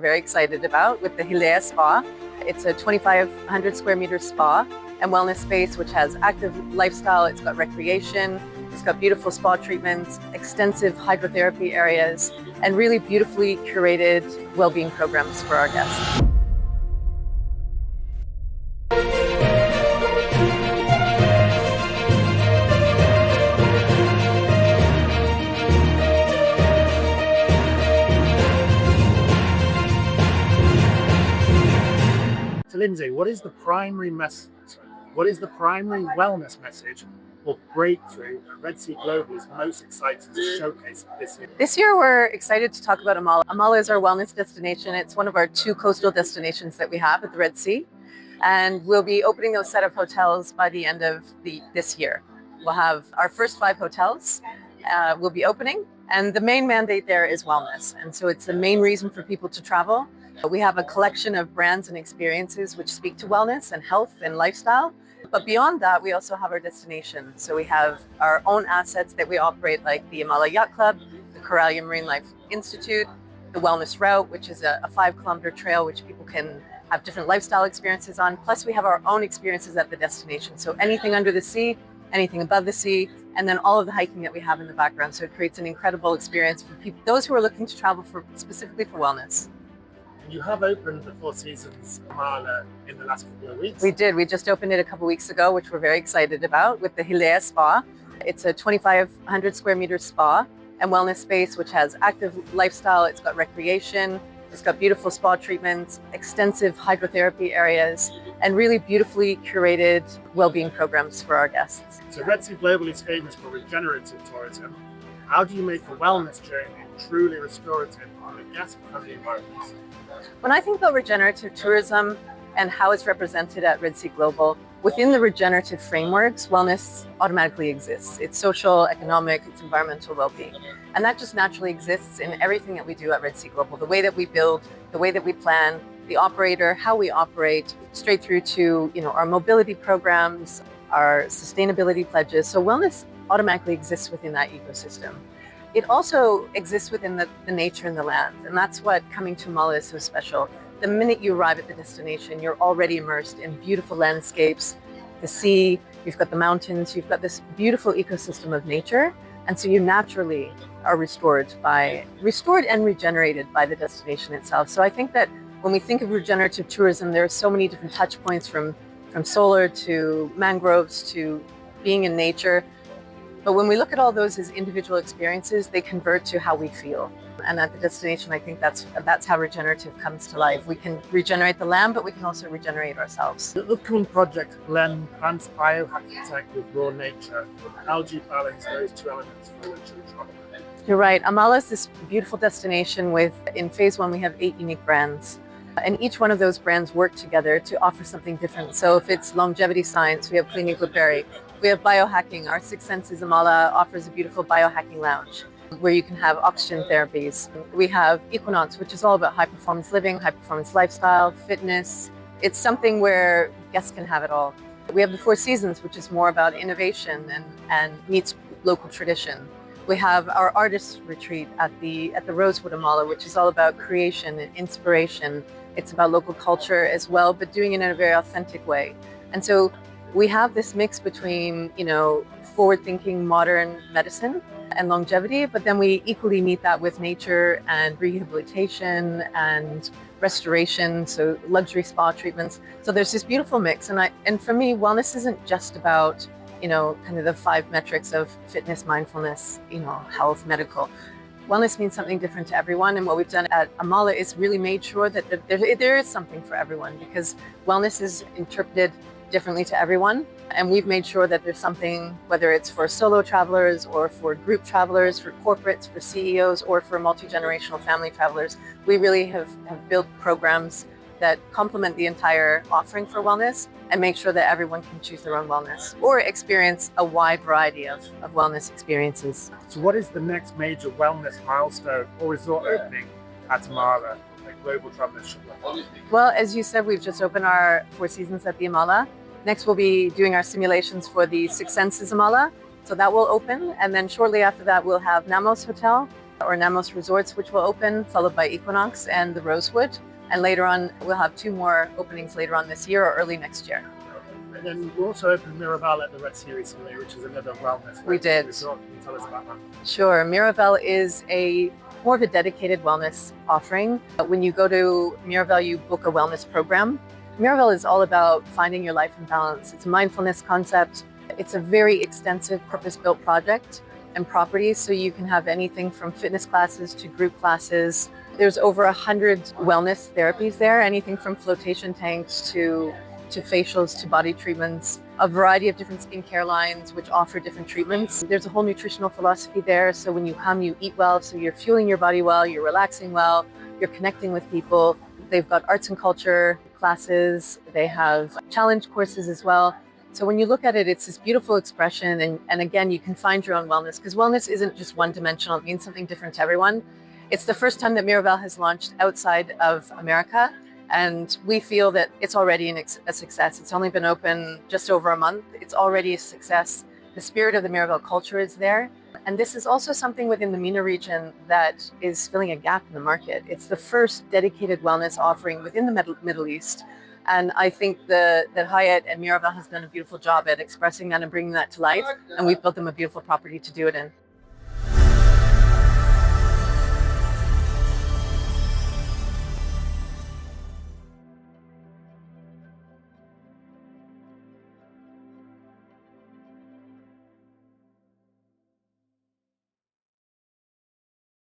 we're very excited about, with the Hilaire Spa. It's a 2,500 square meter spa and wellness space which has active lifestyle, it's got recreation, it's got beautiful spa treatments, extensive hydrotherapy areas, and really beautifully curated well-being programs for our guests. So Lindsay, what is the primary wellness message or breakthrough that Red Sea Global is most excited to showcase this year? This year we're excited to talk about Amala. Amala is our wellness destination. It's one of our 2 coastal destinations that we have at the Red Sea. And we'll be opening those set of hotels by the end of this year. We'll have our first 5 hotels will be opening. And the main mandate there is wellness. And so it's the main reason for people to travel. We have a collection of brands and experiences which speak to wellness and health and lifestyle. But beyond that, we also have our destination. So we have our own assets that we operate, like the Amala Yacht Club, the Coralia Marine Life Institute, the Wellness Route, which is a 5-kilometer trail which people can have different lifestyle experiences on. Plus we have our own experiences at the destination. So anything under the sea, anything above the sea, and then all of the hiking that we have in the background. So it creates an incredible experience for people, those who are looking to travel specifically for wellness. You have opened the Four Seasons Amala in the last couple of weeks. We did. We just opened it a couple of weeks ago, which we're very excited about, with the Hilaire Spa. It's a 2,500 square meter spa and wellness space which has active lifestyle, it's got recreation, it's got beautiful spa treatments, extensive hydrotherapy areas, and really beautifully curated well-being programs for our guests. So Red Sea Global is famous for regenerative tourism. How do you make the wellness journey truly restorative on a guest-friendly environment? When I think about regenerative tourism and how it's represented at Red Sea Global, within the regenerative frameworks, wellness automatically exists. It's social, economic, it's environmental well-being. And that just naturally exists in everything that we do at Red Sea Global. The way that we build, the way that we plan, the operator, how we operate, straight through to our mobility programs, our sustainability pledges. So wellness automatically exists within that ecosystem. It also exists within the nature and the land, and that's what coming to Amala is so special. The minute you arrive at the destination, you're already immersed in beautiful landscapes, the sea, you've got the mountains, you've got this beautiful ecosystem of nature, and so you naturally are restored and regenerated by the destination itself. So I think that when we think of regenerative tourism, there are so many different touch points from solar to mangroves to being in nature. But when we look at all those as individual experiences, they convert to how we feel. And at the destination, I think that's how regenerative comes to life. We can regenerate the land, but we can also regenerate ourselves. The upcoming project blend plants biohacking tech with raw nature. How do you balance those 2 elements for luxury travel? You're right. Amala is this beautiful destination in phase 1, we have 8 unique brands. And each one of those brands work together to offer something different. So if it's longevity science, we have Clinique Le Perry. We have biohacking. Our Six Senses Amala offers a beautiful biohacking lounge where you can have oxygen therapies. We have Equinox, which is all about high performance living, high performance lifestyle, fitness. It's something where guests can have it all. We have the Four Seasons, which is more about innovation and meets local tradition. We have our artist retreat at the Rosewood and Equinox, which is all about creation and inspiration. It's about local culture as well, but doing it in a very authentic way. And so we have this mix between, forward-thinking modern medicine and longevity, but then we equally meet that with nature and rehabilitation and restoration, so luxury spa treatments. So there's this beautiful mix. And for me, wellness isn't just about, kind of the 5 metrics of fitness, mindfulness, health, medical. Wellness means something different to everyone, and what we've done at Amala is really made sure that there is something for everyone, because wellness is interpreted differently to everyone, and we've made sure that there's something, whether it's for solo travelers or for group travelers, for corporates, for CEOs, or for multi-generational family travelers. We really have built programs that complement the entire offering for wellness and make sure that everyone can choose their own wellness or experience a wide variety of wellness experiences. So what is the next major wellness milestone or resort opening at Amala that global travelers should look? Well, as you said, we've just opened our Four Seasons at the Amala. Next, we'll be doing our simulations for the Six Senses Amala. So that will open. And then shortly after that, we'll have Nadeau's Hotel Ornamos Resorts, which will open, followed by Equinox and the Rosewood. And later on, we'll have 2 more openings later on this year or early next year. And then you also opened Miraval at the Red Sea recently, which is another wellness. We did. Resort. Can you tell us about that? Sure. Miraval is more of a dedicated wellness offering. When you go to Miraval, you book a wellness program. Miraval is all about finding your life in balance. It's a mindfulness concept. It's a very extensive purpose-built project and property, so you can have anything from fitness classes to group classes. There's over 100 wellness therapies there, anything from flotation tanks to facials to body treatments, a variety of different skincare lines which offer different treatments. There's a whole nutritional philosophy there, so when you come, you eat well, so you're fueling your body well, you're relaxing well, you're connecting with people. They've got arts and culture classes, they have challenge courses as well. So when you look at it, it's this beautiful expression, and again, you can find your own wellness, because wellness isn't just one-dimensional, it means something different to everyone. It's the first time that Miraval has launched outside of America, and we feel that it's already a success. It's only been open just over a month. It's already a success. The spirit of the Miraval culture is there. And this is also something within the MENA region that is filling a gap in the market. It's the first dedicated wellness offering within the Middle East. And I think that Hyatt and Miraval has done a beautiful job at expressing that and bringing that to life. And we've built them a beautiful property to do it in.